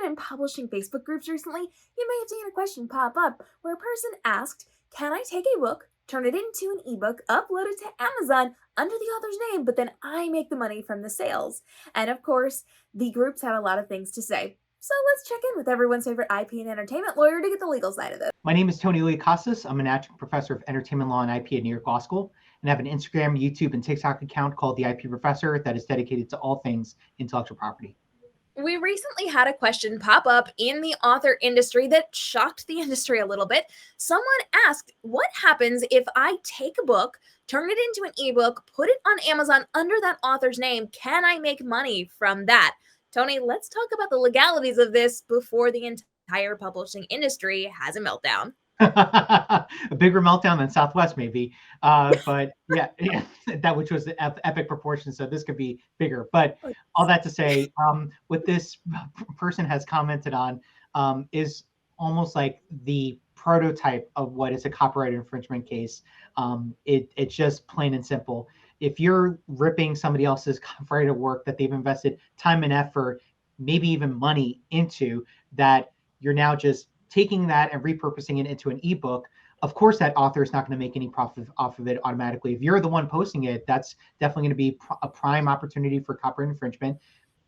been in publishing Facebook groups recently, you may have seen a question pop up where a person asked, can I take a book, turn it into an ebook, upload it to Amazon under the author's name, but then I make the money from the sales? And of course, the groups had a lot of things to say. So let's check in with everyone's favorite IP and entertainment lawyer to get the legal side of this. My name is Tony Iliakostas. I'm an adjunct professor of entertainment law and IP at New York Law School, and I have an Instagram, YouTube, and TikTok account called the IP Professor that is dedicated to all things intellectual property. We recently had a question pop up in the author industry that shocked the industry a little bit. Someone asked, what happens if I take a book, turn it into an ebook, put it on Amazon under that author's name? Can I make money from that? Tony, let's talk about the legalities of this before the entire publishing industry has a meltdown. A bigger meltdown than Southwest, maybe. But yeah, that which was the epic proportions. So this could be bigger. But all that to say, what this person has commented on is almost like the prototype of what is a copyright infringement case. It's just plain and simple. If you're ripping somebody else's copyrighted work that they've invested time and effort, maybe even money into, that you're now just taking that and repurposing it into an ebook, of course that author is not going to make any profit off of it automatically. If you're the one posting it, that's definitely going to be a prime opportunity for copyright infringement.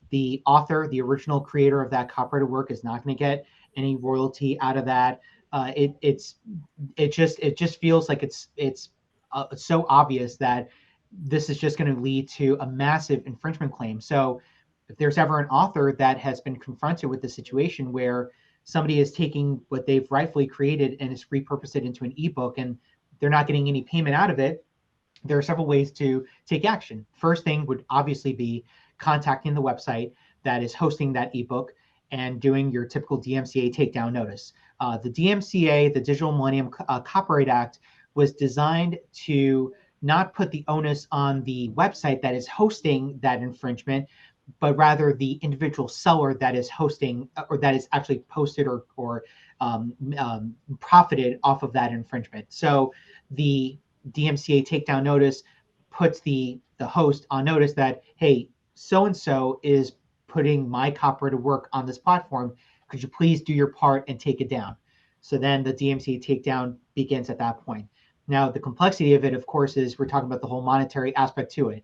The author, the original creator of that copyrighted work, is not going to get any royalty out of that. It just feels like it's so obvious that this is just going to lead to a massive infringement claim. So if there's ever an author that has been confronted with the situation where somebody is taking what they've rightfully created and is repurposed it into an ebook and they're not getting any payment out of it, there are several ways to take action. First thing would obviously be contacting the website that is hosting that ebook and doing your typical DMCA takedown notice. The DMCA, the Digital Millennium Copyright Act, was designed to not put the onus on the website that is hosting that infringement, but rather the individual seller that is hosting or that is actually posted or profited off of that infringement. So the DMCA takedown notice puts the host on notice that, hey, so-and-so is putting my copyrighted work on this platform. Could you please do your part and take it down? So then the DMCA takedown begins at that point. Now, the complexity of it, of course, is we're talking about the whole monetary aspect to it.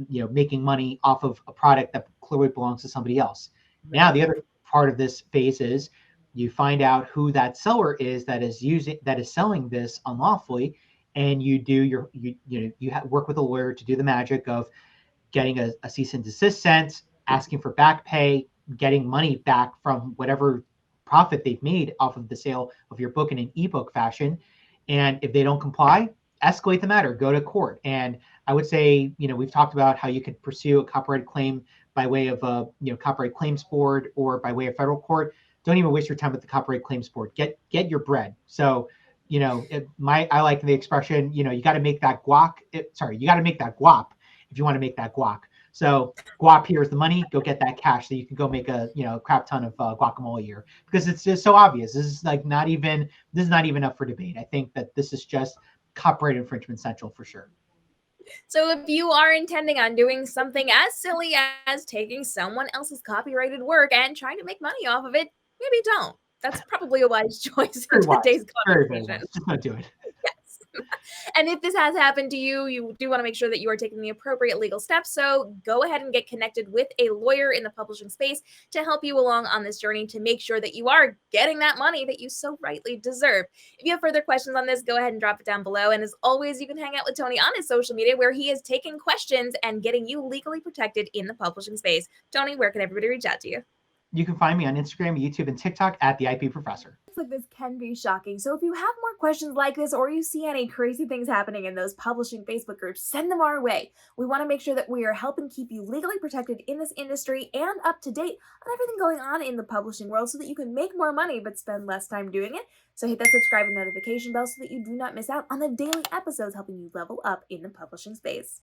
Making money off of a product that clearly belongs to somebody else. Right. Now, the other part of this phase is you find out who that seller is that is selling this unlawfully, and you do work with a lawyer to do the magic of getting a cease and desist sent, asking for back pay, getting money back from whatever profit they've made off of the sale of your book in an ebook fashion. And if they don't comply, escalate the matter, go to court. And I would say, we've talked about how you could pursue a copyright claim by way of a, copyright claims board or by way of federal court. Don't even waste your time with the copyright claims board. Get your bread. So, I like the expression, you got to make that guac. You got to make that guap if you want to make that guac. So guap, here's the money. Go get that cash so you can go make a crap ton of guacamole here, because it's just so obvious. This is not even up for debate. I think that this is just copyright infringement central for sure. So if you are intending on doing something as silly as taking someone else's copyrighted work and trying to make money off of it, maybe don't. That's probably a wise choice in today's conversation. Just don't do it. Yes. And if this has happened to you, you do want to make sure that you are taking the appropriate legal steps. So go ahead and get connected with a lawyer in the publishing space to help you along on this journey to make sure that you are getting that money that you so rightly deserve. If you have further questions on this, go ahead and drop it down below. And as always, you can hang out with Tony on his social media, where he is taking questions and getting you legally protected in the publishing space. Tony, where can everybody reach out to you? You can find me on Instagram, YouTube, and TikTok at the IP Professor. Like this can be shocking. So if you have more questions like this, or you see any crazy things happening in those publishing Facebook groups, send them our way. We want to make sure that we are helping keep you legally protected in this industry and up to date on everything going on in the publishing world so that you can make more money but spend less time doing it. So hit that subscribe and notification bell so that you do not miss out on the daily episodes helping you level up in the publishing space.